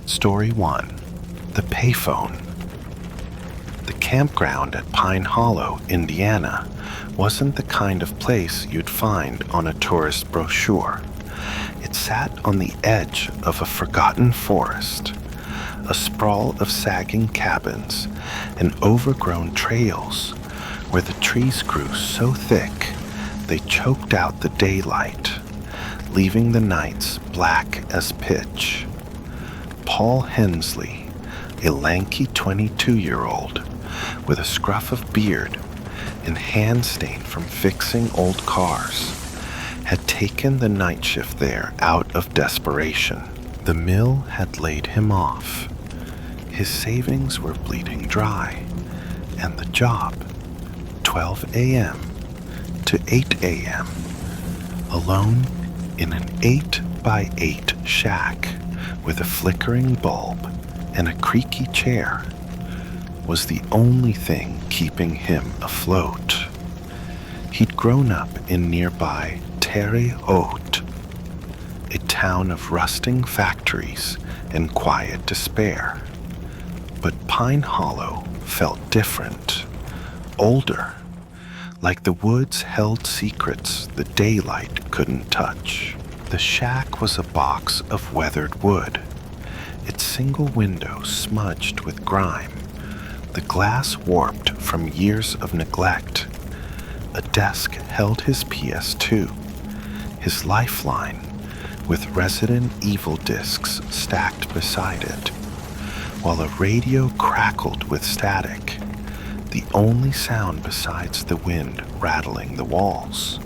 Story 1. The Payphone. The campground at Pine Hollow, Indiana, wasn't the kind of place you'd find on a tourist brochure. It sat on the edge of a forgotten forest, a sprawl of sagging cabins and overgrown trails where the trees grew so thick they choked out the daylight, leaving the nights black as pitch. Paul Hensley, a lanky 22-year-old with a scruff of beard and hand stain from fixing old cars, had taken the night shift there out of desperation. The mill had laid him off. His savings were bleeding dry, and the job, 12 a.m. to 8 a.m., alone in an 8x8 shack with a flickering bulb and a creaky chair, was the only thing keeping him afloat. He'd grown up in nearby Terre Haute, a town of rusting factories and quiet despair. But Pine Hollow felt different, older, like the woods held secrets the daylight couldn't touch. The shack was a box of weathered wood, its single window smudged with grime, the glass warped from years of neglect. A desk held his PS2, his lifeline, with Resident Evil discs stacked beside it, while a radio crackled with static, the only sound besides the wind rattling the walls.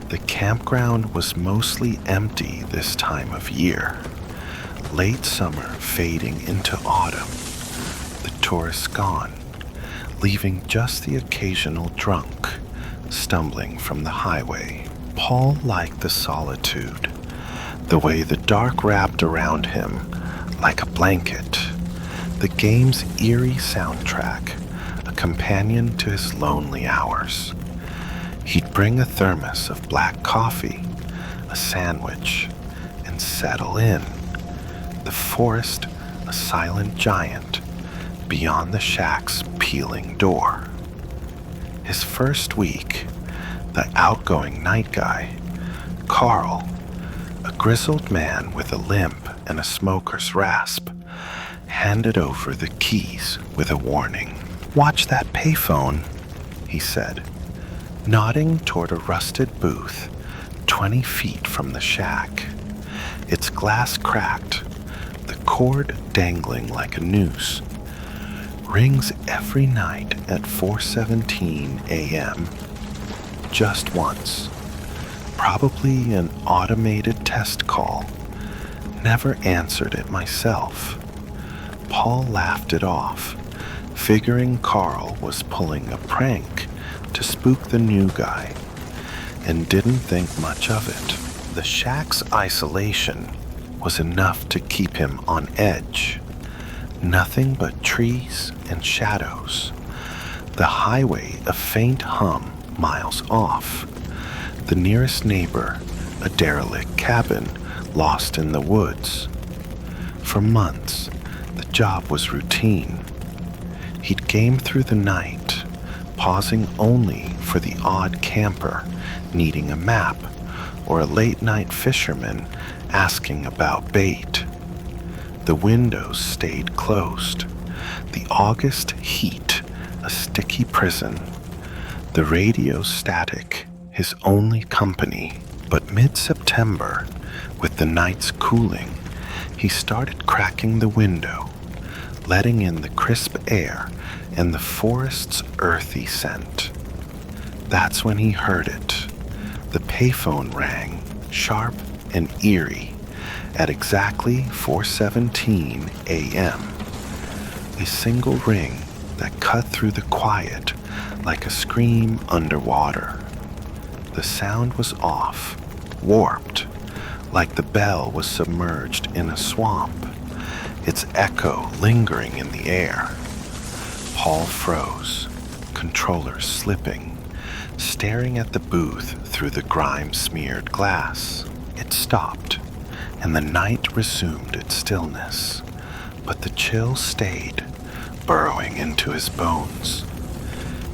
The campground was mostly empty this time of year, late summer fading into autumn, the tourists gone, leaving just the occasional drunk stumbling from the highway. Paul liked the solitude, the way the dark wrapped around him like a blanket, the game's eerie soundtrack, a companion to his lonely hours. He'd bring a thermos of black coffee, a sandwich, and settle in. The forest, a silent giant, beyond the shack's peeling door. His first week, the outgoing night guy, Carl, a grizzled man with a limp and a smoker's rasp, handed over the keys with a warning. "Watch that payphone," he said, nodding toward a rusted booth 20 feet from the shack, its glass cracked, the cord dangling like a noose. "Rings every night at 4:17 a.m. Just once. Probably an automated test call. Never answered it myself." Paul laughed it off, figuring Carl was pulling a prank to spook the new guy, and didn't think much of it. The shack's isolation was enough to keep him on edge. Nothing but trees and shadows. The highway a faint hum miles off. The nearest neighbor, a derelict cabin lost in the woods. For months, the job was routine. He'd game through the night, pausing only for the odd camper needing a map or a late-night fisherman asking about bait. The windows stayed closed, the August heat a sticky prison, the radio static his only company. But mid-September, with the nights cooling, he started cracking the window, letting in the crisp air and the forest's earthy scent. That's when he heard it. The payphone rang, sharp and eerie, at exactly 4:17 a.m. A single ring that cut through the quiet like a scream underwater. The sound was off, warped, like the bell was submerged in a swamp, its echo lingering in the air. Paul froze, controller slipping, staring at the booth through the grime-smeared glass. It stopped, and the night resumed its stillness. but the chill stayed, burrowing into his bones.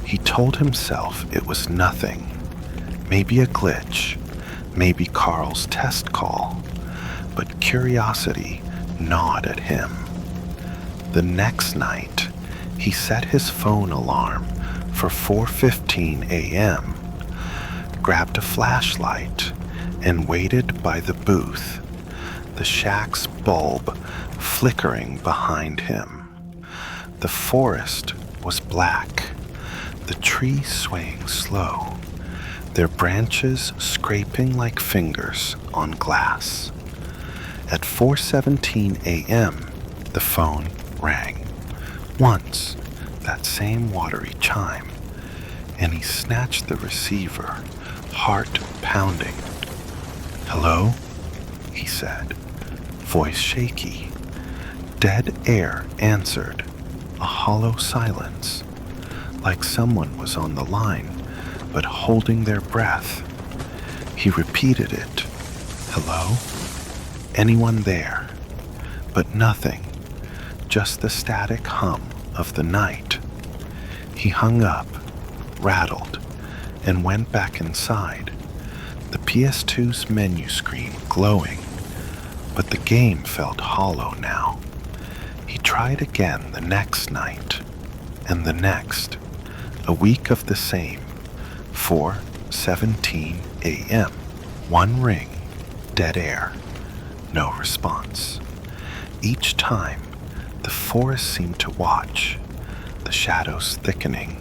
He told himself it was nothing, maybe a glitch, maybe Carl's test call, but curiosity gnawed at him. The next night, he set his phone alarm for 4:15 a.m., grabbed a flashlight, and waited by the booth, the shack's bulb flickering behind him. The forest was black, the trees swaying slow, their branches scraping like fingers on glass. At 4:17 a.m., the phone rang. Once, that same watery chime, and he snatched the receiver, heart pounding. "Hello?" he said, voice shaky. Dead air answered, a hollow silence, like someone was on the line, but holding their breath. He repeated it. "Hello? Anyone there?" But nothing, just the static hum of the night. He hung up, rattled, and went back inside, the PS2's menu screen glowing, but the game felt hollow now. He tried again the next night, and the next, a week of the same, 4:17 a.m. One ring, dead air, no response. Each time, the forest seemed to watch, the shadows thickening,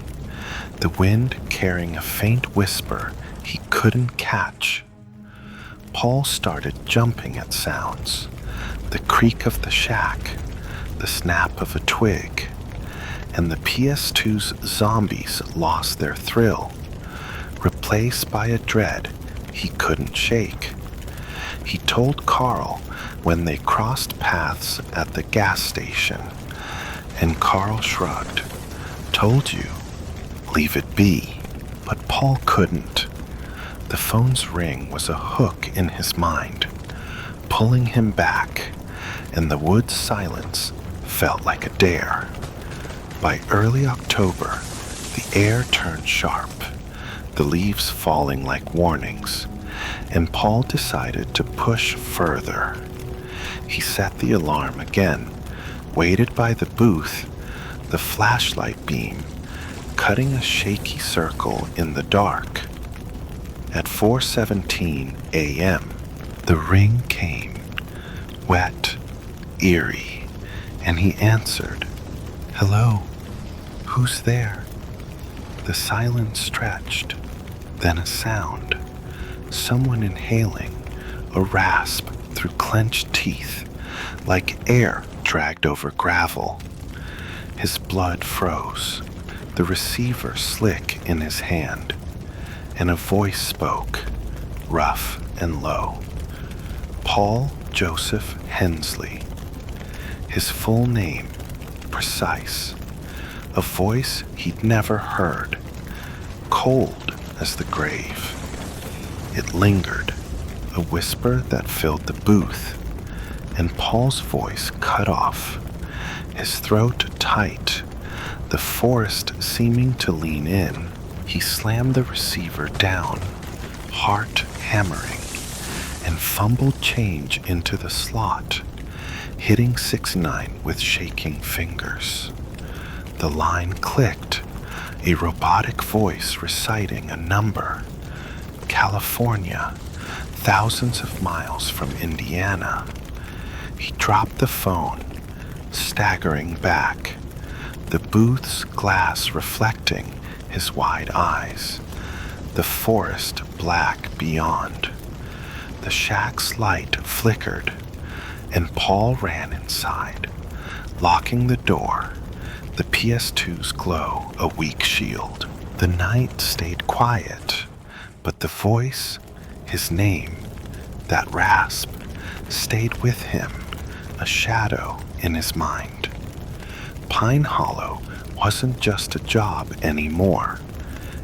the wind carrying a faint whisper he couldn't catch. Paul started jumping at sounds, the creak of the shack, the snap of a twig, and the PS2's zombies lost their thrill, replaced by a dread he couldn't shake. He told Carl when they crossed paths at the gas station, and Carl shrugged. "Told you, leave it be." But Paul couldn't. The phone's ring was a hook in his mind, pulling him back, and the wood's silence felt like a dare. By early October, the air turned sharp, the leaves falling like warnings, and Paul decided to push further. He set the alarm again, waited by the booth, the flashlight beam cutting a shaky circle in the dark. At 4:17 a.m., the ring came, wet, eerie, and he answered. "Hello, who's there?" The silence stretched, then a sound, someone inhaling, a rasp through clenched teeth, like air dragged over gravel. His blood froze, the receiver slick in his hand, and a voice spoke, rough and low. Paul Joseph Hensley. His full name, precise. A voice he'd never heard, cold as the grave. It lingered, a whisper that filled the booth, and Paul's voice cut off, his throat tight, the forest seeming to lean in. He slammed the receiver down, heart hammering, and fumbled change into the slot, hitting 6-9 with shaking fingers. The line clicked, a robotic voice reciting a number. California, thousands of miles from Indiana. He dropped the phone, staggering back, the booth's glass reflecting his wide eyes, the forest black beyond. The shack's light flickered, and Paul ran inside, locking the door, the PS2's glow a weak shield. The night stayed quiet, but the voice, his name, that rasp, stayed with him, a shadow in his mind. Pine Hollow wasn't just a job anymore.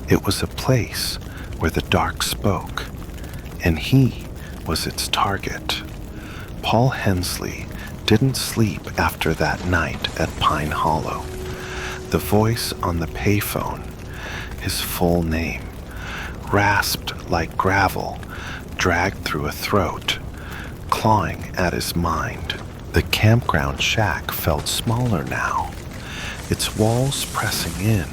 It was a place where the dark spoke, and he was its target. Paul Hensley didn't sleep after that night at Pine Hollow. The voice on the payphone, his full name, rasped like gravel, dragged through a throat, clawing at his mind. The campground shack felt smaller now, its walls pressing in,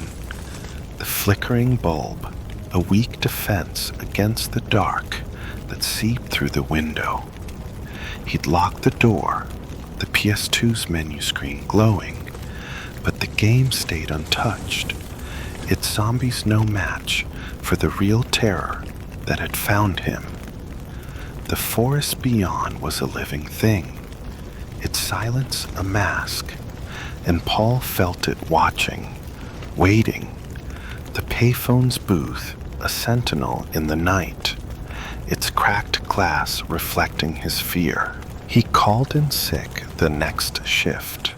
the flickering bulb, a weak defense against the dark that seeped through the window. He'd locked the door, the PS2's menu screen glowing, but the game stayed untouched, its zombies no match for the real terror that had found him. The forest beyond was a living thing, its silence a mask, and Paul felt it watching, waiting, the payphone's booth a sentinel in the night, its cracked glass reflecting his fear. He called in sick the next shift,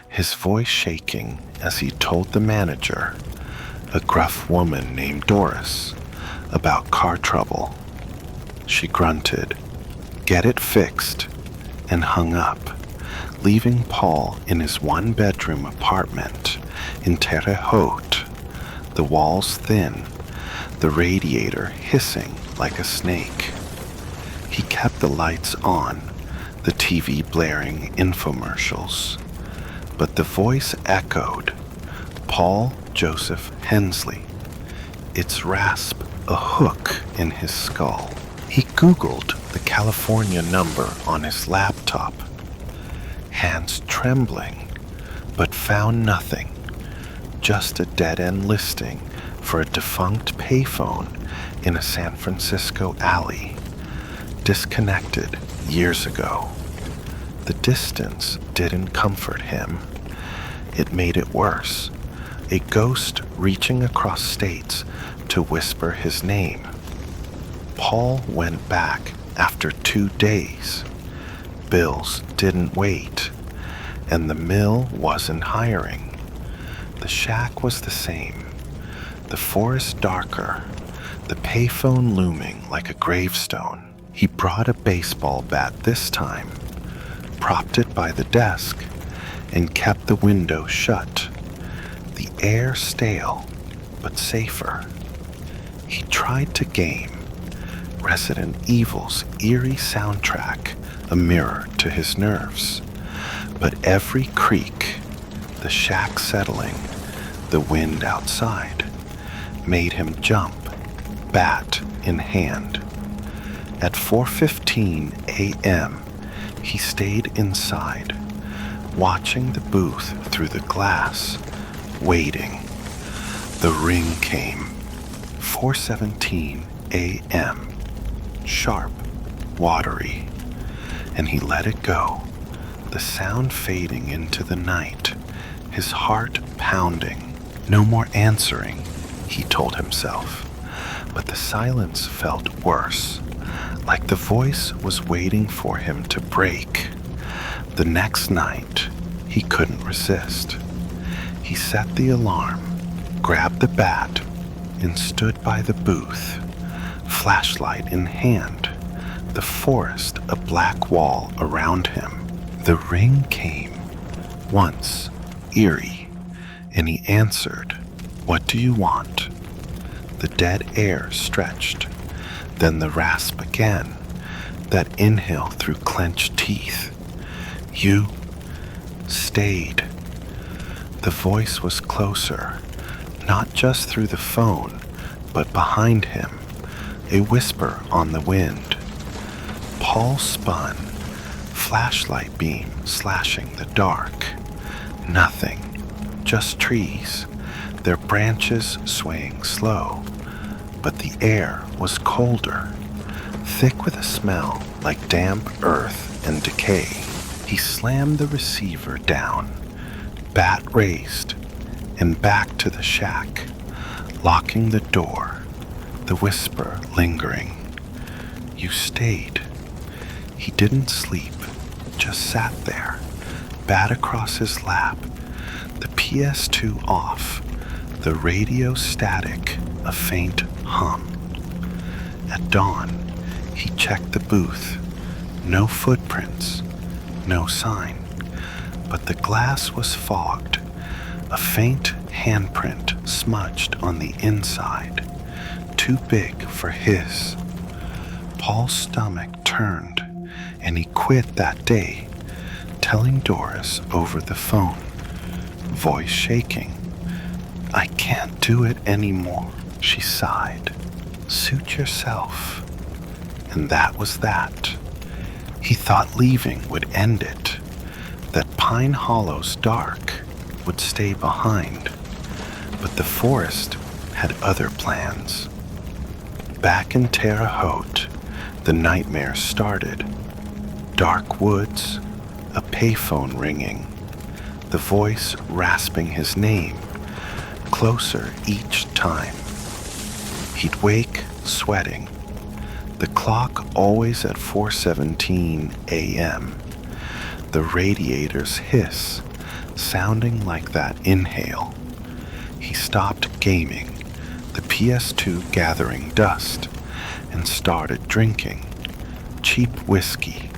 his voice shaking as he told the manager, a gruff woman named Doris, about car trouble. She grunted, "Get it fixed," and hung up, leaving Paul in his one-bedroom apartment in Terre Haute, the walls thin, the radiator hissing like a snake. He kept the lights on, the TV blaring infomercials, but the voice echoed, Paul Joseph Hensley, its rasp a hook in his skull. He Googled the California number on his laptop, hands trembling, but found nothing, just a dead-end listing for a defunct payphone in a San Francisco alley, disconnected years ago. The distance didn't comfort him. It made it worse, a ghost reaching across states to whisper his name. Paul went back after 2 days. Bills didn't wait, and the mill wasn't hiring. The shack was the same, the forest darker, the payphone looming like a gravestone. He brought a baseball bat this time, propped it by the desk, and kept the window shut. The air stale, but safer. He tried to game Resident Evil's eerie soundtrack, a mirror to his nerves. But every creak, the shack settling, the wind outside, made him jump, bat in hand. At 4:15 a.m., he stayed inside, watching the booth through the glass, waiting. The ring came. 4:17 a.m., sharp, watery, and he let it go, the sound fading into the night, his heart pounding. No more answering, he told himself, but the silence felt worse, like the voice was waiting for him to break. The next night, he couldn't resist. He set the alarm, grabbed the bat, and stood by the booth, flashlight in hand, the forest a black wall around him. The ring came, once, eerie, and he answered, "What do you want?" The dead air stretched, then the rasp again, that inhale through clenched teeth. "You stayed." The voice was closer, not just through the phone, but behind him, a whisper on the wind. Paul spun, flashlight beam slashing the dark. Nothing, just trees, their branches swaying slow, but the air was colder, thick with a smell like damp earth and decay. He slammed the receiver down, bat raised, and back to the shack, locking the door, the whisper lingering. "You stayed." He didn't sleep, just sat there, bat across his lap, the PS2 off, the radio static, a faint hum. At dawn, he checked the booth. No footprints, No sign, but the glass was fogged, a faint handprint smudged on the inside, too big for his. Paul's stomach turned, and he quit that day, telling Doris over the phone, voice shaking. "I can't do it anymore," she sighed. "Suit yourself." And that was that. He thought leaving would end it, that Pine Hollow's dark would stay behind. But the forest had other plans. Back in Terre Haute, the nightmare started. Dark woods, a payphone ringing, the voice rasping his name, closer each time. He'd wake sweating, the clock always at 4:17 a.m., the radiator's hiss sounding like that inhale. He stopped gaming, the PS2 gathering dust, and started drinking. Cheap whiskey,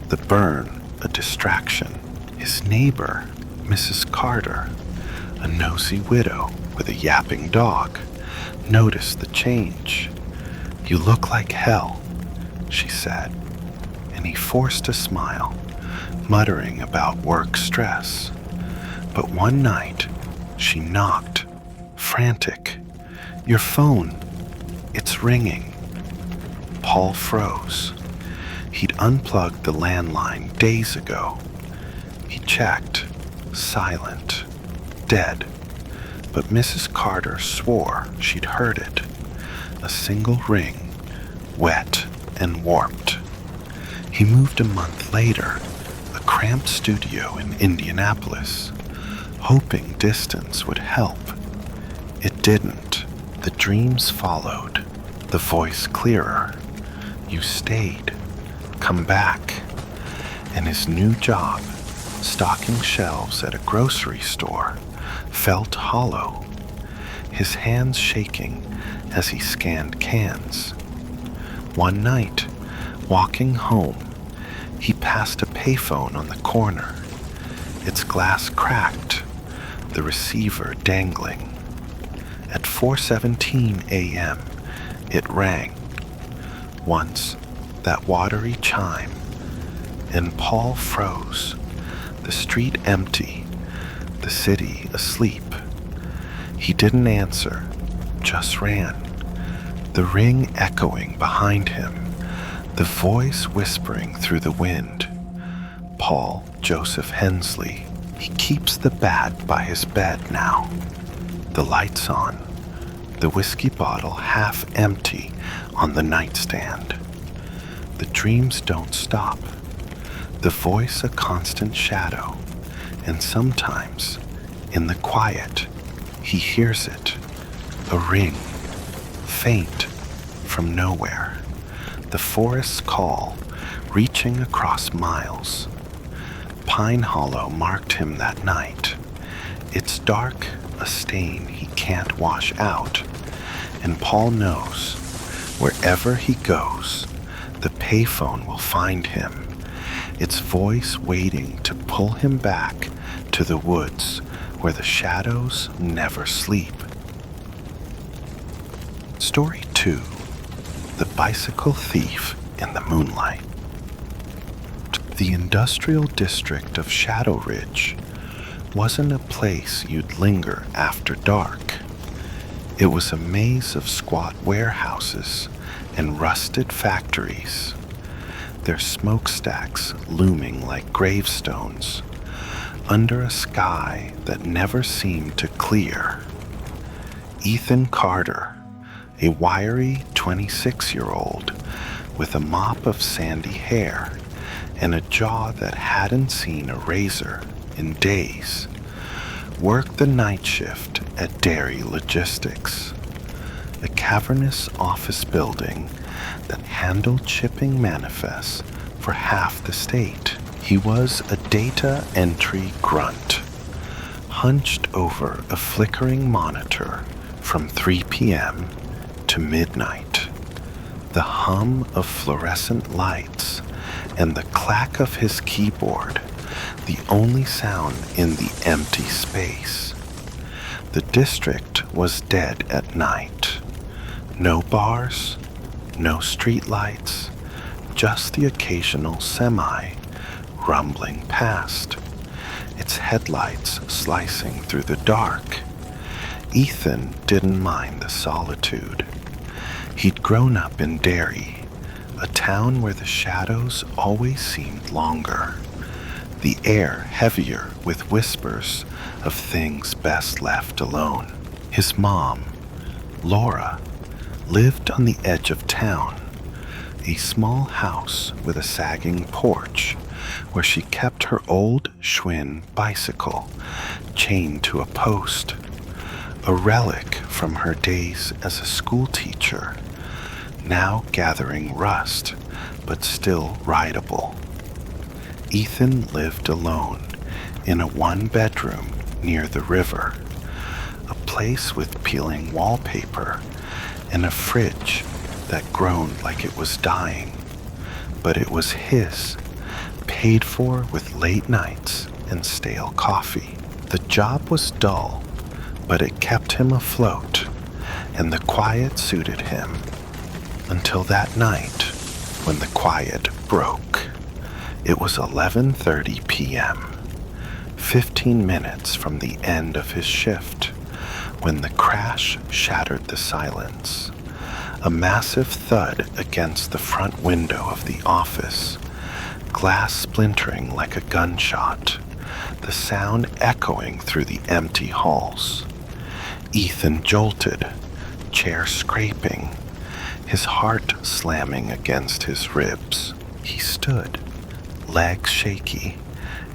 the burn a distraction. His neighbor, Mrs. Carter, a nosy widow with a yapping dog, noticed the change. "You look like hell," she said, and he forced a smile, muttering about work stress. But one night, she knocked, frantic. "Your phone, it's ringing." Paul froze. He'd unplugged the landline days ago. He checked, silent, dead. But Mrs. Carter swore she'd heard it. A single ring, wet and warped. He moved a month later, a cramped studio in Indianapolis, hoping distance would help. It didn't. The dreams followed, the voice clearer. "You stayed. Come back." And his new job, stocking shelves at a grocery store, felt hollow, his hands shaking as he scanned cans. One night, walking home, he passed a payphone on the corner, its glass cracked, the receiver dangling. At 4:17 a.m., it rang. Once, that watery chime, and Paul froze, the street empty, the city asleep. He didn't answer, just ran, the ring echoing behind him, the voice whispering through the wind. Paul Joseph Hensley. He keeps the bat by his bed now. The lights on, the whiskey bottle half empty on the nightstand. The dreams don't stop, the voice a constant shadow, and sometimes, in the quiet, he hears it, a ring, faint, from nowhere, the forest's call, reaching across miles. Pine Hollow marked him that night. It's dark, a stain he can't wash out, and Paul knows, wherever he goes, the payphone will find him, its voice waiting to pull him back to the woods where the shadows never sleep. Story 2. The Bicycle Thief in the Moonlight. The industrial district of Shadow Ridge wasn't a place you'd linger after dark. It was a maze of squat warehouses and rusted factories, their smokestacks looming like gravestones under a sky that never seemed to clear. Ethan Carter, a wiry 26-year-old with a mop of sandy hair and a jaw that hadn't seen a razor in days, worked the night shift at Dairy Logistics, a cavernous office building that handled shipping manifests for half the state. He was a data entry grunt, hunched over a flickering monitor from 3 p.m. to midnight. The hum of fluorescent lights and the clack of his keyboard only sound in the empty space. The district was dead at night. No bars, no street lights, just the occasional semi rumbling past, its headlights slicing through the dark. Ethan didn't mind the solitude. He'd grown up in Derry, a town where the shadows always seemed longer, the air heavier with whispers of things best left alone. His mom, Laura, lived on the edge of town, a small house with a sagging porch where she kept her old Schwinn bicycle chained to a post, a relic from her days as a school teacher, now gathering rust but still rideable. Ethan lived alone in a one-bedroom near the river, a place with peeling wallpaper and a fridge that groaned like it was dying, but it was his, paid for with late nights and stale coffee. The job was dull, but it kept him afloat, and the quiet suited him, until that night when the quiet broke. It was 11:30 p.m., 15 minutes from the end of his shift, when the crash shattered the silence. A massive thud against the front window of the office, glass splintering like a gunshot, the sound echoing through the empty halls. Ethan jolted, chair scraping, his heart slamming against his ribs. He stood, legs shaky,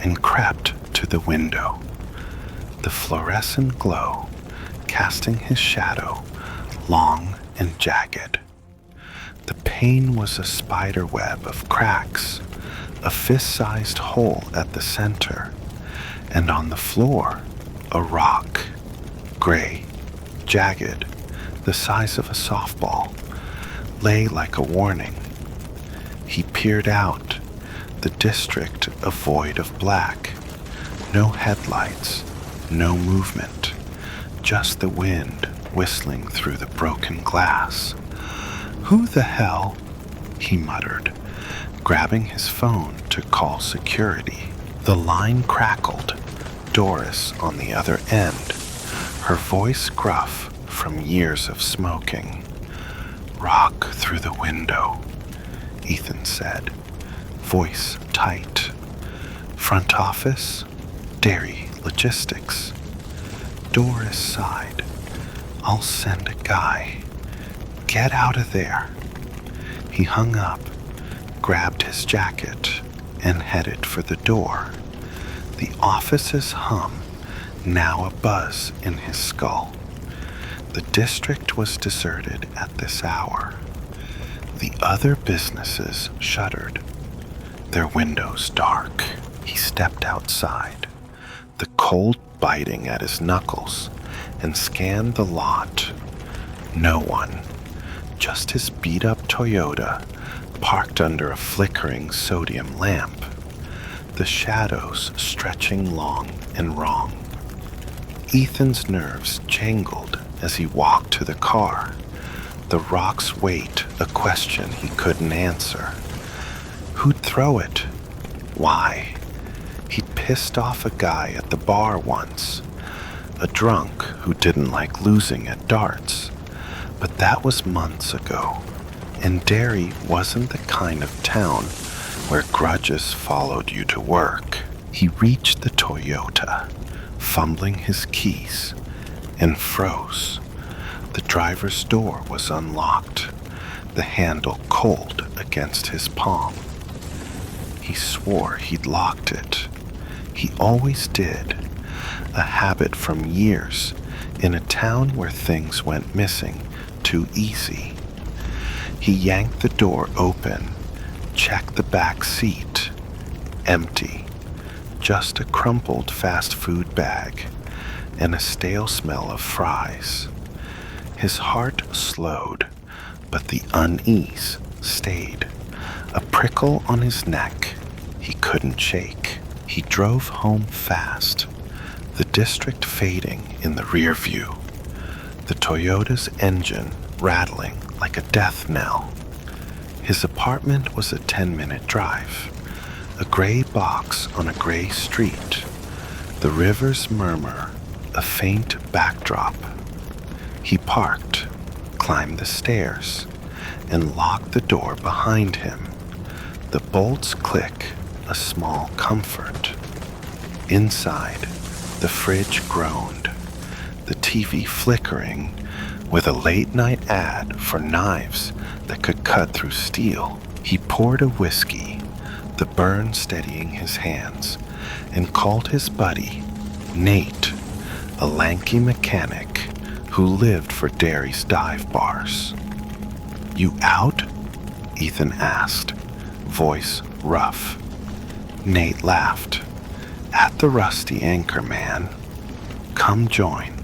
and crept to the window, the fluorescent glow casting his shadow long and jagged. The pane was a spider web of cracks, a fist-sized hole at the center, and on the floor, a rock, gray, jagged, the size of a softball, lay like a warning. He peered out, the district a void of black, no headlights, no movement, just the wind whistling through the broken glass. "Who the hell?" he muttered, grabbing his phone to call security. The line crackled, Doris on the other end, her voice gruff from years of smoking. "Rock through the window," Ethan said, voice tight. "Front office, Dairy Logistics." Doris sighed. "I'll send a guy. Get out of there." He hung up, grabbed his jacket, and headed for the door, the office's hum now a buzz in his skull. The district was deserted at this hour. The other businesses shuttered, their windows dark. He stepped outside, the cold biting at his knuckles, and scanned the lot. No one, just his beat-up Toyota parked under a flickering sodium lamp, the shadows stretching long and wrong. Ethan's nerves jangled as he walked to the car, the rock's weight a question he couldn't answer. Who'd throw it? Why? He'd pissed off a guy at the bar once, a drunk who didn't like losing at darts, but that was months ago, and Derry wasn't the kind of town where grudges followed you to work. He reached the Toyota, fumbling his keys, and froze. The driver's door was unlocked, the handle cold against his palm. He swore he'd locked it. He always did, a habit from years in a town where things went missing too easy. He yanked the door open, checked the back seat. Empty, just a crumpled fast food bag and a stale smell of fries. His heart slowed, but the unease stayed, a prickle on his neck he couldn't shake. He drove home fast, the district fading in the rear view, the Toyota's engine rattling like a death knell. His apartment was a 10-minute drive, a gray box on a gray street, the river's murmur a faint backdrop. He parked, climbed the stairs, and locked the door behind him. The bolts click, a small comfort. Inside, the fridge groaned, the TV flickering with a late-night ad for knives that could cut through steel. He poured a whiskey, the burn steadying his hands, and called his buddy, Nate, a lanky mechanic who lived for Derry's dive bars. "You out?" Ethan asked, voice rough. Nate laughed. "At the Rusty Anchor, man. Come join.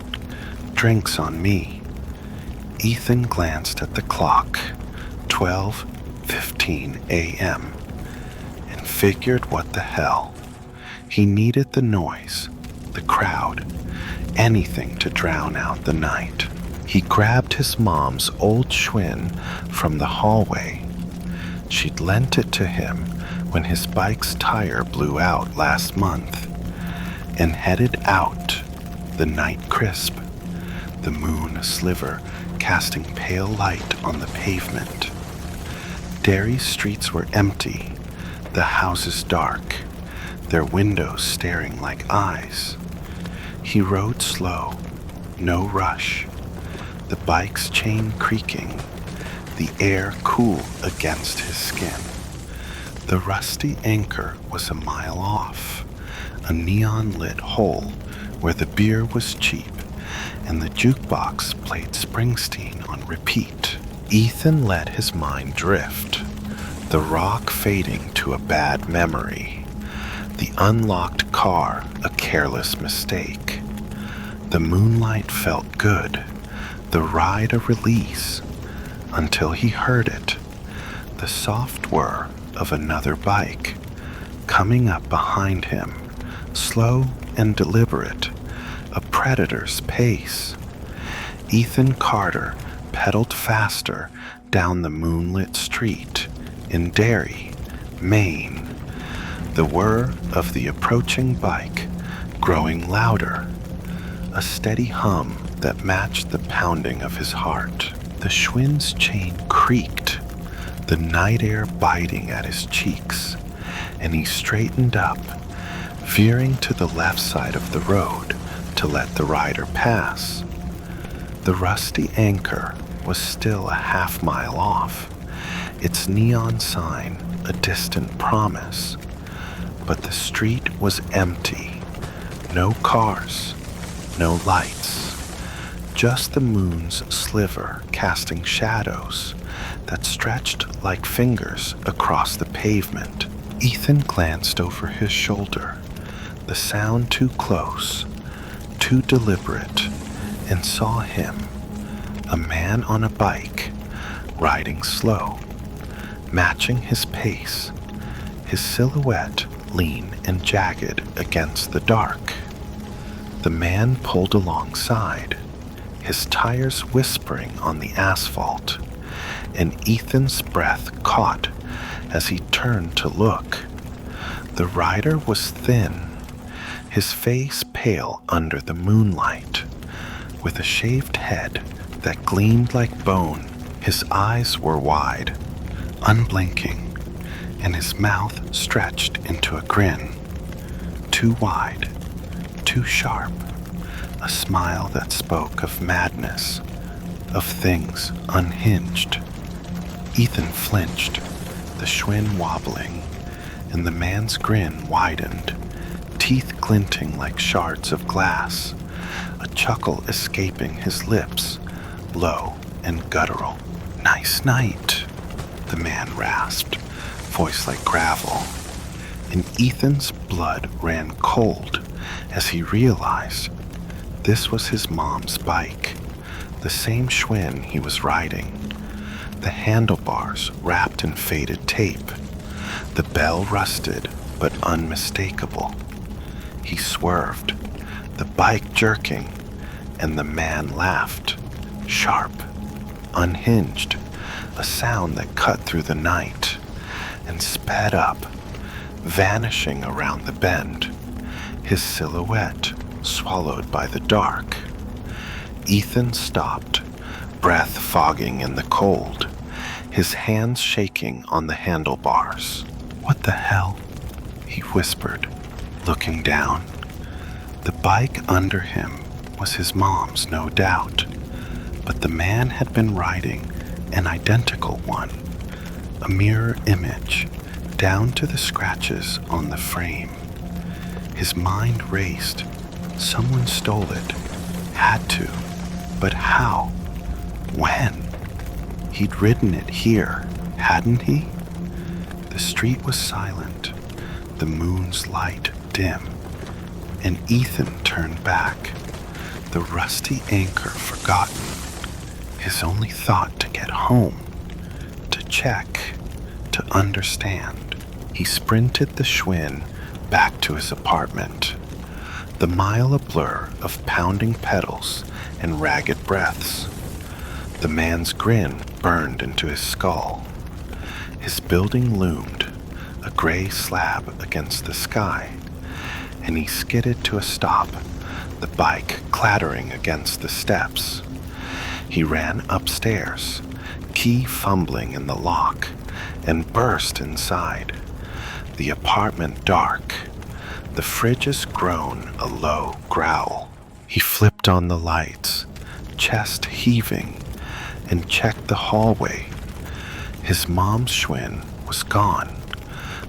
Drinks on me." Ethan glanced at the clock, 12:15 a.m., and figured what the hell. He needed the noise, the crowd, anything to drown out the night. He grabbed his mom's old Schwinn from the hallway. She'd lent it to him when his bike's tire blew out last month, and headed out, the night crisp, the moon a sliver casting pale light on the pavement. Derry's streets were empty, the houses dark, their windows staring like eyes. He rode slow, no rush, the bike's chain creaking, the air cool against his skin. The Rusty Anchor was a mile off, a neon-lit hole where the beer was cheap and the jukebox played Springsteen on repeat. Ethan let his mind drift, the rock fading to a bad memory, the unlocked car a careless mistake. The moonlight felt good, the ride a release, until he heard it, the soft whir of another bike, coming up behind him, slow and deliberate, a predator's pace. Ethan Carter pedaled faster down the moonlit street in Derry, Maine, the whir of the approaching bike growing louder, a steady hum that matched the pounding of his heart. The Schwinn's chain creaked, the night air biting at his cheeks, and he straightened up, veering to the left side of the road to let the rider pass. The Rusty Anchor was still a half-mile off, its neon sign a distant promise. But the street was empty, no cars, no lights, just the moon's sliver casting shadows that stretched like fingers across the pavement. Ethan glanced over his shoulder, the sound too close, too deliberate, and saw him, a man on a bike, riding slow, matching his pace, his silhouette lean and jagged against the dark. The man pulled alongside, his tires whispering on the asphalt, and Ethan's breath caught as he turned to look. The rider was thin, his face pale under the moonlight, with a shaved head that gleamed like bone. His eyes were wide, unblinking, and his mouth stretched into a grin, too wide, too sharp, a smile that spoke of madness, of things unhinged. Ethan flinched, the Schwinn wobbling, and the man's grin widened, teeth glinting like shards of glass, a chuckle escaping his lips, low and guttural. "Nice night," the man rasped, voice like gravel, and Ethan's blood ran cold as he realized this was his mom's bike, the same Schwinn he was riding, the handlebars wrapped in faded tape, the bell rusted, but unmistakable. He swerved, the bike jerking, and the man laughed, sharp, unhinged, a sound that cut through the night, and sped up, vanishing around the bend, his silhouette swallowed by the dark. Ethan stopped, breath fogging in the cold, his hands shaking on the handlebars. "What the hell?" he whispered, looking down. The bike under him was his mom's, no doubt, but the man had been riding an identical one, a mirror image, down to the scratches on the frame. His mind raced. Someone stole it. Had to. But how? When? He'd ridden it here, hadn't he? The street was silent, the moon's light dim, and Ethan turned back, the rusty anchor forgotten, his only thought to get home, to check, to understand. He sprinted the Schwinn back to his apartment, the mile a blur of pounding pedals and ragged breaths. The man's grin burned into his skull. His building loomed, a gray slab against the sky, and he skidded to a stop, the bike clattering against the steps. He ran upstairs, key fumbling in the lock, and burst inside. The apartment dark, the fridge's groan a low growl. He flipped on the lights, chest heaving, and checked the hallway. His mom's Schwinn was gone,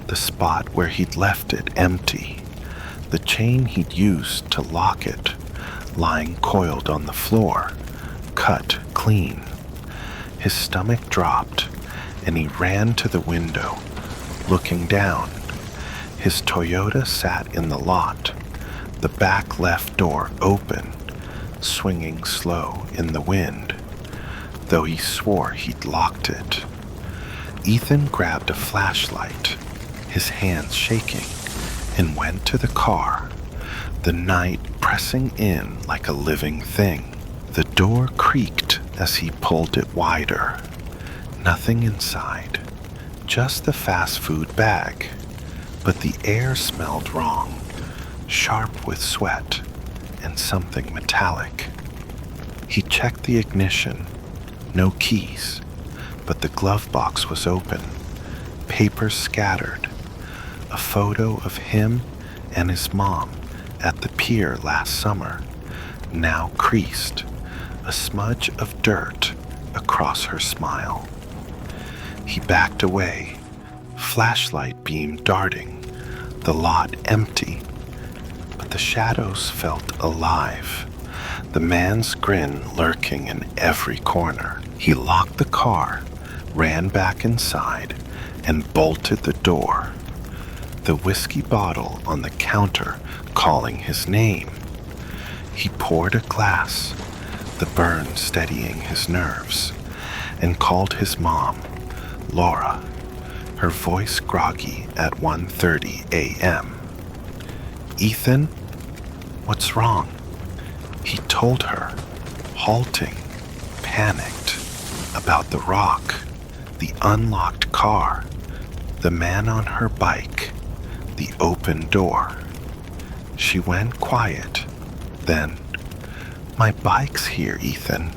the spot where he'd left it empty, the chain he'd used to lock it lying coiled on the floor, cut clean. His stomach dropped, and he ran to the window, looking down. His Toyota sat in the lot, the back left door open, swinging slow in the wind, though he swore he'd locked it. Ethan grabbed a flashlight, his hands shaking, and went to the car, the night pressing in like a living thing. The door creaked as he pulled it wider. Nothing inside, just the fast food bag, but the air smelled wrong, sharp with sweat and something metallic. He checked the ignition, no keys, but the glove box was open, papers scattered, a photo of him and his mom at the pier last summer, now creased, a smudge of dirt across her smile. He backed away, flashlight beam darting, the lot empty, but the shadows felt alive, the man's grin lurking in every corner. He locked the car, ran back inside, and bolted the door, the whiskey bottle on the counter calling his name. He poured a glass, the burn steadying his nerves, and called his mom, Laura, her voice groggy at 1:30 a.m. "Ethan, what's wrong?" He told her, halting, panicked, about the rock, the unlocked car, the man on her bike, the open door. She went quiet, then, "My bike's here, Ethan,"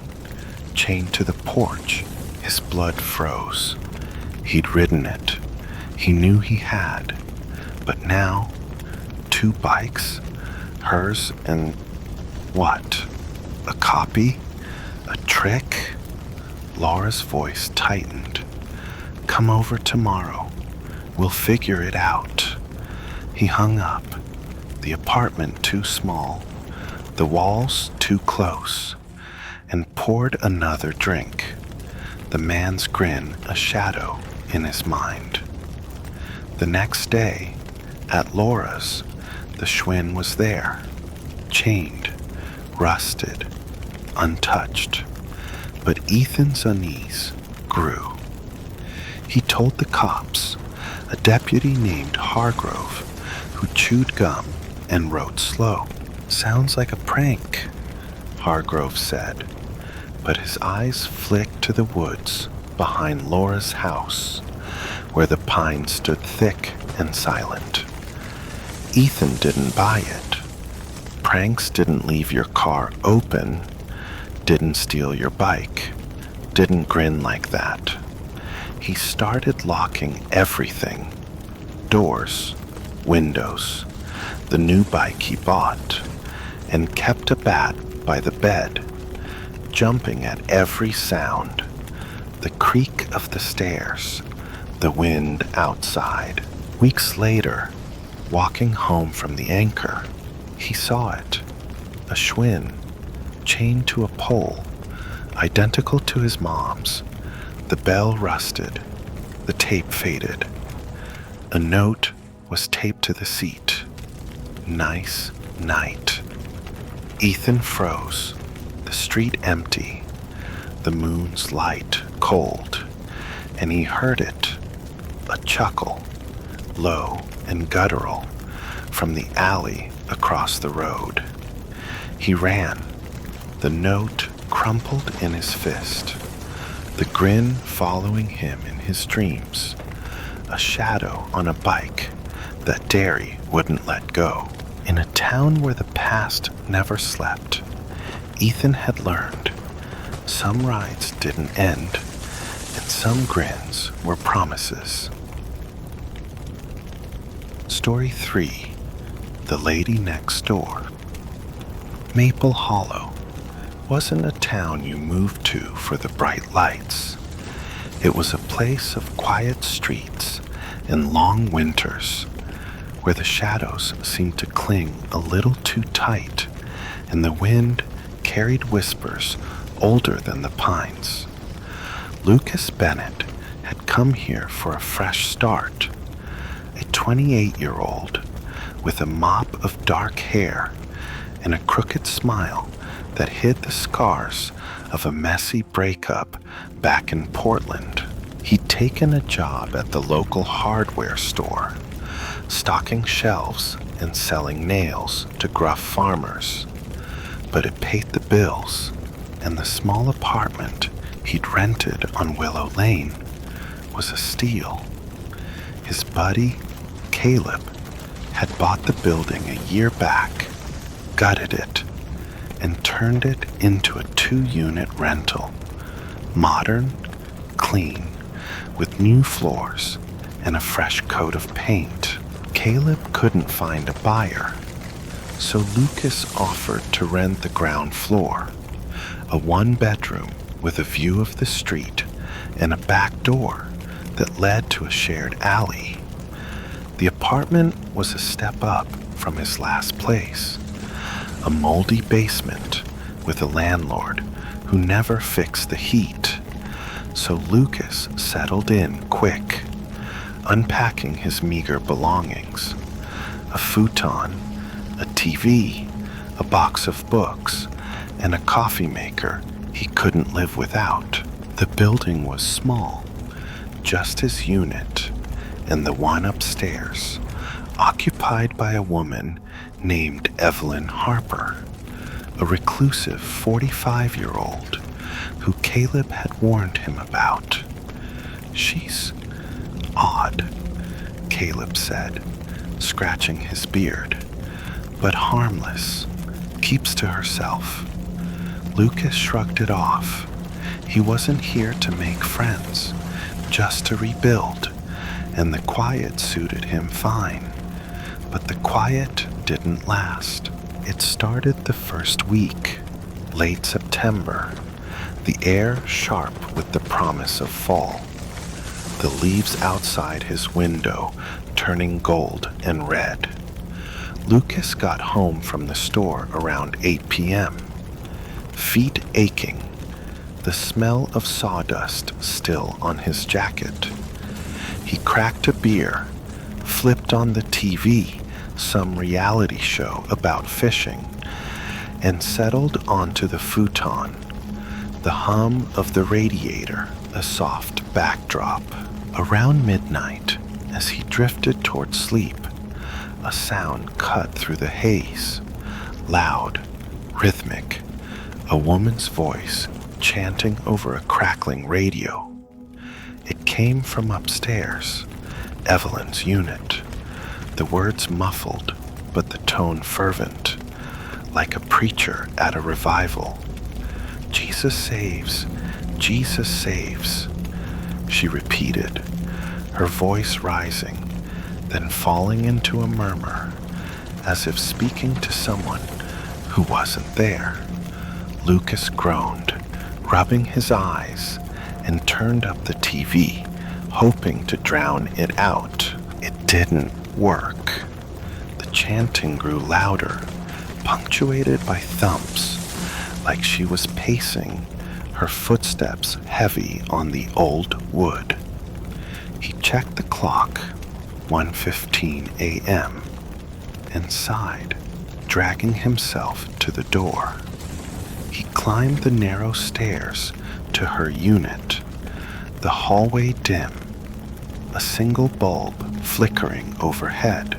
chained to the porch. His blood froze. He'd ridden it. He knew he had. But now, 2 bikes, hers and what? A copy? A trick? Laura's voice tightened. "Come over tomorrow. We'll figure it out." He hung up. The apartment too small, the walls too close, and poured another drink, the man's grin a shadow in his mind. The next day, at Laura's, the Schwinn was there, chained, rusted, untouched, but Ethan's unease grew. He told the cops, a deputy named Hargrove who chewed gum and wrote slow. "Sounds like a prank," Hargrove said, but his eyes flicked to the woods behind Laura's house, where the pine stood thick and silent. Ethan didn't buy it. Pranks didn't leave your car open, didn't steal your bike, didn't grin like that. He started locking everything: doors, windows, the new bike he bought, and kept a bat by the bed, jumping at every sound: the creak of the stairs, the wind outside. Weeks later, walking home from the Anchor, he saw it, a Schwinn, chained to a pole, identical to his mom's. The bell rusted, the tape faded. A note was taped to the seat: "Nice night." Ethan froze, the street empty, the moon's light cold, and he heard it, a chuckle, low and guttural, from the alley across the road. He ran, the note crumpled in his fist, the grin following him in his dreams, a shadow on a bike that Derry wouldn't let go. In a town where the past never slept, Ethan had learned some rides didn't end, and some grins were promises. Story 3. The Lady Next Door. Maple Hollow wasn't a town you moved to for the bright lights. It was a place of quiet streets and long winters, where the shadows seemed to cling a little too tight, and the wind carried whispers older than the pines. Lucas Bennett had come here for a fresh start, a 28-year-old with a mop of dark hair and a crooked smile that hid the scars of a messy breakup back in Portland. He'd taken a job at the local hardware store, stocking shelves and selling nails to gruff farmers. But it paid the bills, and the small apartment he'd rented on Willow Lane was a steal. His buddy, Caleb, had bought the building a year back, gutted it, and turned it into a 2-unit rental. Modern, clean, with new floors and a fresh coat of paint. Caleb couldn't find a buyer, so Lucas offered to rent the ground floor, a 1-bedroom with a view of the street and a back door that led to a shared alley. The apartment was a step up from his last place, a moldy basement with a landlord who never fixed the heat, so Lucas settled in quick, unpacking his meager belongings: a futon, a TV, a box of books, and a coffee maker he couldn't live without. The building was small, just his unit, and the one upstairs, occupied by a woman named Evelyn Harper, a reclusive 45-year-old who Caleb had warned him about. "She's odd," Caleb said, scratching his beard, "but harmless, keeps to herself." Lucas shrugged it off. He wasn't here to make friends, just to rebuild, and the quiet suited him fine. But the quiet didn't last. It started the first week, late September, the air sharp with the promise of fall, the leaves outside his window turning gold and red. Lucas got home from the store around 8 p.m., feet aching, the smell of sawdust still on his jacket. He cracked a beer, flipped on the TV, some reality show about fishing, and settled onto the futon, the hum of the radiator a soft backdrop. Around midnight, as he drifted toward sleep, a sound cut through the haze, loud, rhythmic, a woman's voice chanting over a crackling radio. It came from upstairs, Evelyn's unit, the words muffled, but the tone fervent, like a preacher at a revival. "Jesus saves, Jesus saves," she repeated, her voice rising, then falling into a murmur, as if speaking to someone who wasn't there. Lucas groaned, rubbing his eyes, and turned up the TV, hoping to drown it out. It didn't work. The chanting grew louder, punctuated by thumps, like she was pacing, her footsteps heavy on the old wood. He checked the clock, 1:15 a.m., and sighed, dragging himself to the door. He climbed the narrow stairs to her unit, the hallway dim, a single bulb flickering overhead.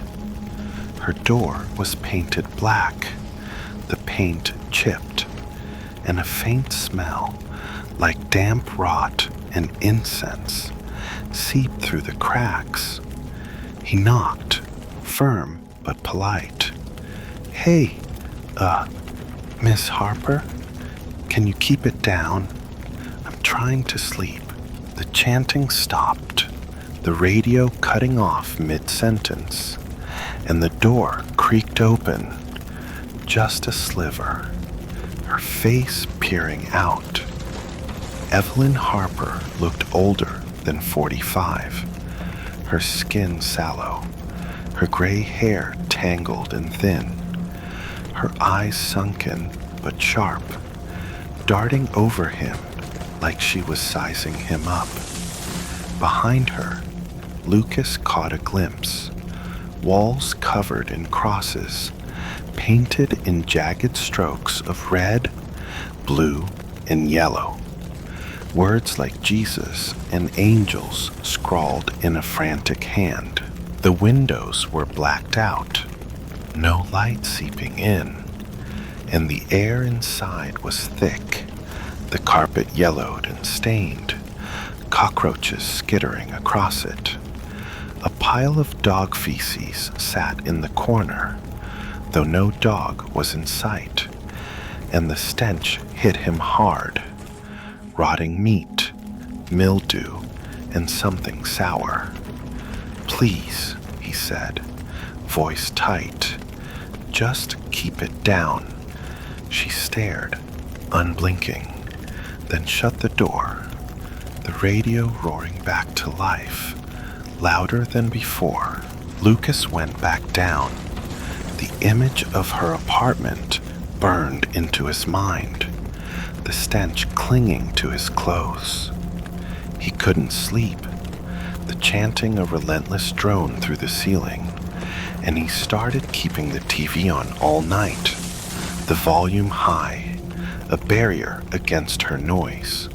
Her door was painted black, the paint chipped, and a faint smell, like damp rot and incense, seeped through the cracks. He knocked, firm but polite. "Hey, Miss Harper, can you keep it down? I'm trying to sleep." The chanting stopped, the radio cutting off mid-sentence, and the door creaked open, just a sliver, her face peering out. Evelyn Harper looked older than 45, her skin sallow, her gray hair tangled and thin, her eyes sunken but sharp, darting over him like she was sizing him up. Behind her, Lucas caught a glimpse, walls covered in crosses, painted in jagged strokes of red, blue, and yellow. Words like Jesus and angels scrawled in a frantic hand. The windows were blacked out, no light seeping in, and the air inside was thick, the carpet yellowed and stained, cockroaches skittering across it. A pile of dog feces sat in the corner, though no dog was in sight, and the stench hit him hard. Rotting meat, mildew, and something sour. "Please," he said, voice tight, "just keep it down." She stared, unblinking, then shut the door, the radio roaring back to life, louder than before. Lucas went back down. The image of her apartment burned into his mind, the stench clinging to his clothes. He couldn't sleep, the chanting a relentless drone through the ceiling, and he started keeping the TV on all night, the volume high, a barrier against her noise.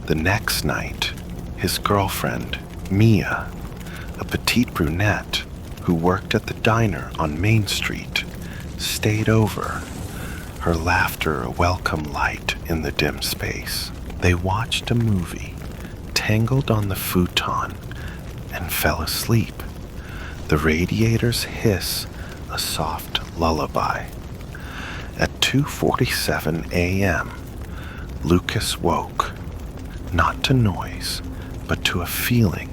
The next night, his girlfriend, Mia, a petite brunette who worked at the diner on Main Street, stayed over, her laughter a welcome light in the dim space. They watched a movie, tangled on the futon, and fell asleep, the radiator's hiss a soft lullaby. At 2:47 a.m., Lucas woke, not to noise, but to a feeling,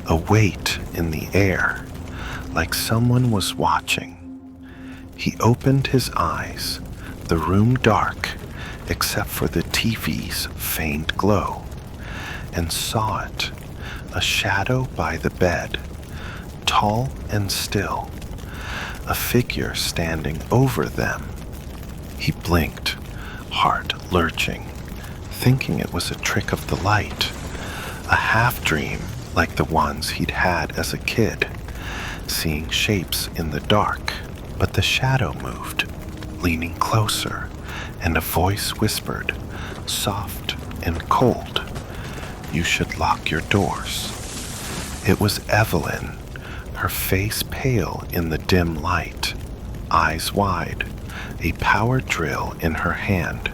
a weight in the air, like someone was watching. He opened his eyes, the room dark, except for the TV's faint glow, and saw it, a shadow by the bed, tall and still, a figure standing over them. He blinked, heart lurching, thinking it was a trick of the light, a half-dream like the ones he'd had as a kid, seeing shapes in the dark. But the shadow moved, leaning closer, and a voice whispered, soft and cold, "You should lock your doors." It was Evelyn, her face pale in the dim light, eyes wide, a power drill in her hand,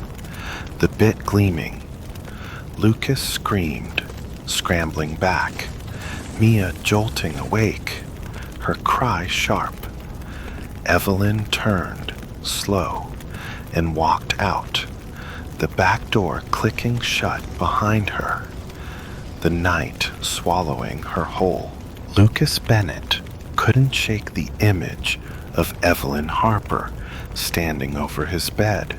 the bit gleaming. Lucas screamed, scrambling back, Mia jolting awake, her cry sharp. Evelyn turned, slow, and walked out, the back door clicking shut behind her, the night swallowing her whole. Lucas Bennett couldn't shake the image of Evelyn Harper standing over his bed,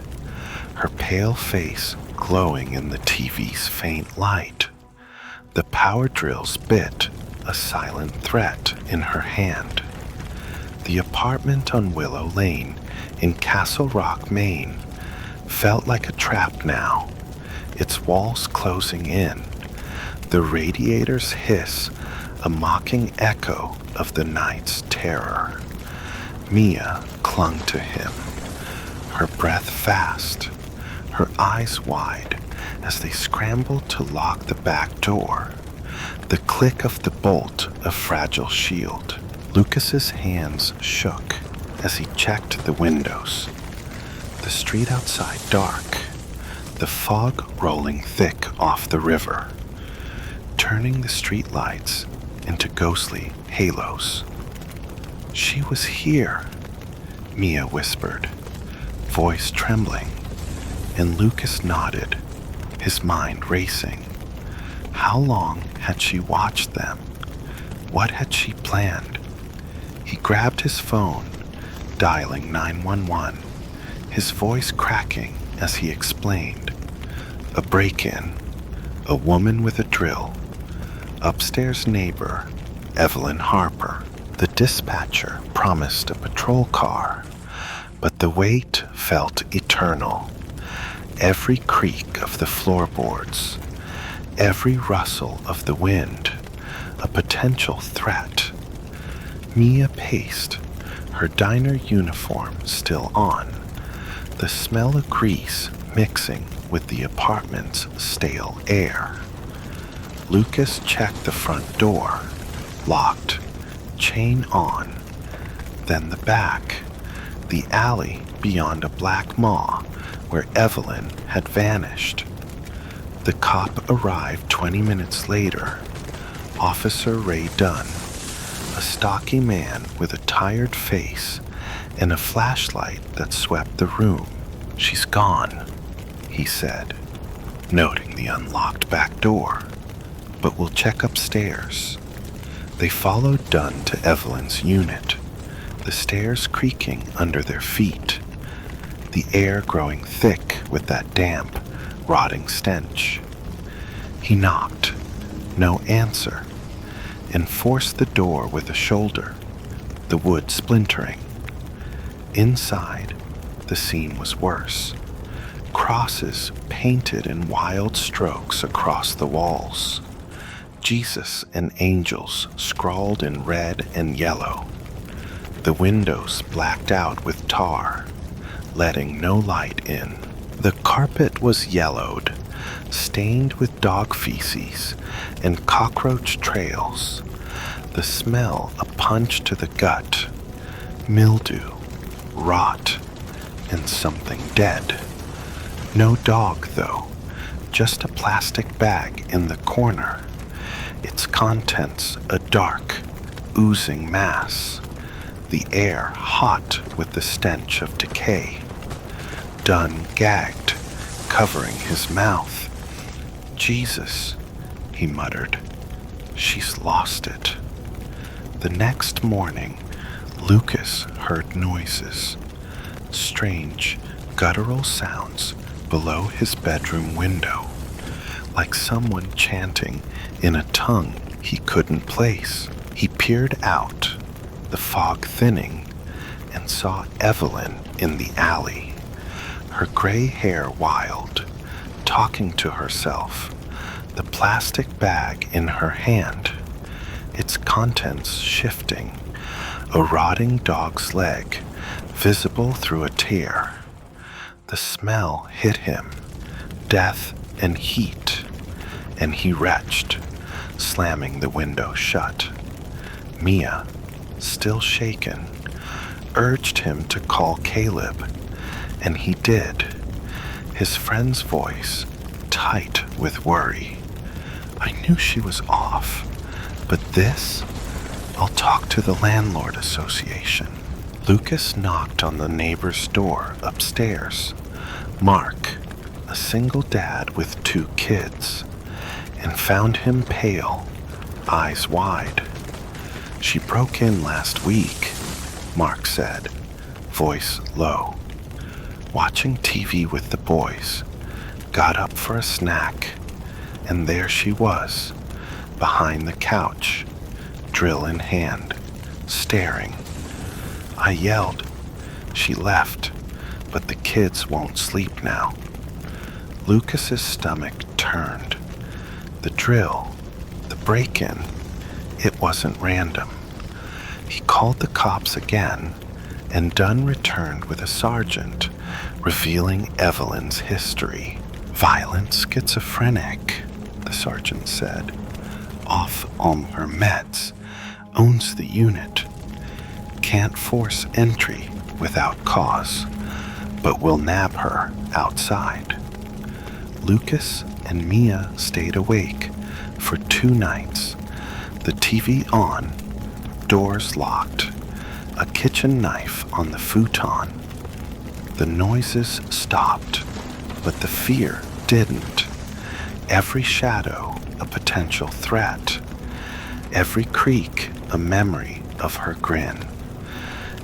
her pale face glowing in the TV's faint light. The power drill's bit a silent threat in her hand. The apartment on Willow Lane in Castle Rock, Maine, felt like a trap now, its walls closing in, the radiator's hiss a mocking echo of the night's terror. Mia clung to him, her breath fast, her eyes wide as they scrambled to lock the back door. The click of the bolt a fragile shield. Lucas's hands shook as he checked the windows. The street outside dark, the fog rolling thick off the river, turning the street lights into ghostly halos. She was here, Mia whispered, voice trembling, and Lucas nodded, his mind racing. How long had she watched them? What had she planned? He grabbed his phone, dialing 911, his voice cracking as he explained. A break-in, a woman with a drill, upstairs neighbor, Evelyn Harper. The dispatcher promised a patrol car, but the wait felt eternal. Every creak of the floorboards, every rustle of the wind, a potential threat. Mia paced, her diner uniform still on, the smell of grease mixing with the apartment's stale air. Lucas checked the front door, locked, chain on, then the back, the alley beyond a black maw where Evelyn had vanished. The cop arrived 20 minutes later, Officer Ray Dunn, a stocky man with a tired face and a flashlight that swept the room. She's gone, he said, noting the unlocked back door, but we'll check upstairs. They followed Dunn to Evelyn's unit, the stairs creaking under their feet, the air growing thick with that damp, rotting stench. He knocked, no answer, and forced the door with a shoulder, the wood splintering. Inside, the scene was worse. Crosses painted in wild strokes across the walls. Jesus and angels scrawled in red and yellow. The windows blacked out with tar, letting no light in. The carpet was yellowed, stained with dog feces and cockroach trails. The smell a punch to the gut, mildew, rot, and something dead. No dog, though, just a plastic bag in the corner, its contents a dark, oozing mass, the air hot with the stench of decay. Dunn gagged, covering his mouth. Jesus, he muttered, she's lost it. The next morning, Lucas heard noises, strange, guttural sounds below his bedroom window, like someone chanting in a tongue he couldn't place. He peered out, the fog thinning, and saw Evelyn in the alley, her gray hair wild, talking to herself, the plastic bag in her hand, its contents shifting, a rotting dog's leg visible through a tear. The smell hit him, death and heat, and he retched, slamming the window shut. Mia still shaken, urged him to call Caleb, and he did, his friend's voice tight with worry. I knew she was off, but this? I'll talk to the landlord association. Lucas knocked on the neighbor's door upstairs. Mark, a single dad with 2 kids, and found him pale, eyes wide. She broke in last week, Mark said, voice low. Watching TV with the boys, got up for a snack, and there she was, behind the couch, drill in hand, staring. I yelled. She left, but the kids won't sleep now. Lucas's stomach turned. The drill, the break-in, it wasn't random. He called the cops again, and Dunn returned with a sergeant, revealing Evelyn's history. Violent schizophrenic, the sergeant said. Off on her meds, owns the unit. Can't force entry without cause, but will nab her outside. Lucas and Mia stayed awake for 2 nights, the TV on, doors locked, a kitchen knife on the futon. The noises stopped, but the fear didn't. Every shadow a potential threat, every creak a memory of her grin.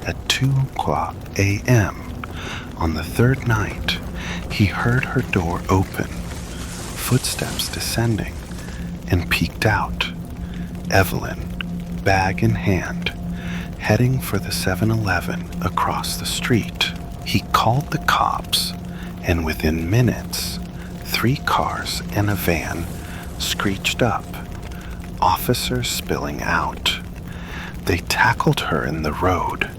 At 2 a.m. on the 3rd night, he heard her door open, footsteps descending, and peeked out. Evelyn, bag in hand, heading for the 7-Eleven across the street. He called the cops, and within minutes, 3 cars and a van screeched up, officers spilling out. They tackled her in the road,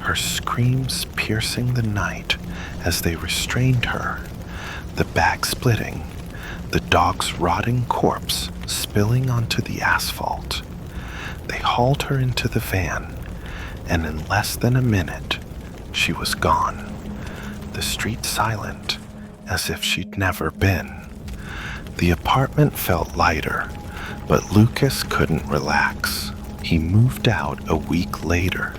her screams piercing the night as they restrained her, the bag splitting, the dog's rotting corpse spilling onto the asphalt. They hauled her into the van, and in less than a minute, she was gone, the street silent, as if she'd never been. The apartment felt lighter, but Lucas couldn't relax. He moved out a week later,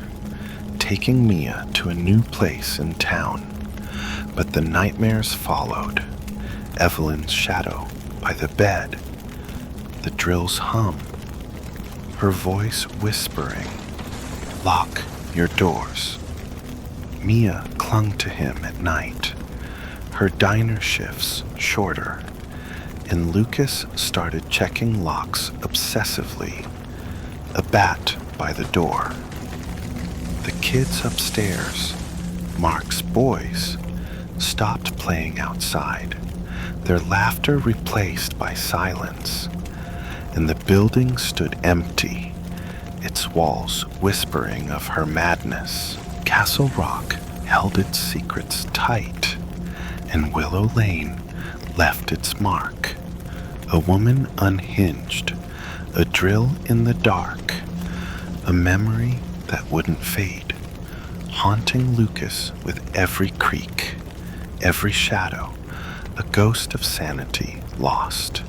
taking Mia to a new place in town. But the nightmares followed. Evelyn's shadow by the bed, the drill's hum, her voice whispering, "Lock your doors." Mia clung to him at night, her diner shifts shorter, and Lucas started checking locks obsessively, a bat by the door. The kids upstairs, Mark's boys, stopped playing outside, their laughter replaced by silence, and the building stood empty, its walls whispering of her madness. Castle Rock held its secrets tight, and Willow Lane left its mark. A woman unhinged, a drill in the dark, a memory that wouldn't fade, haunting Lucas with every creak, every shadow, a ghost of sanity lost.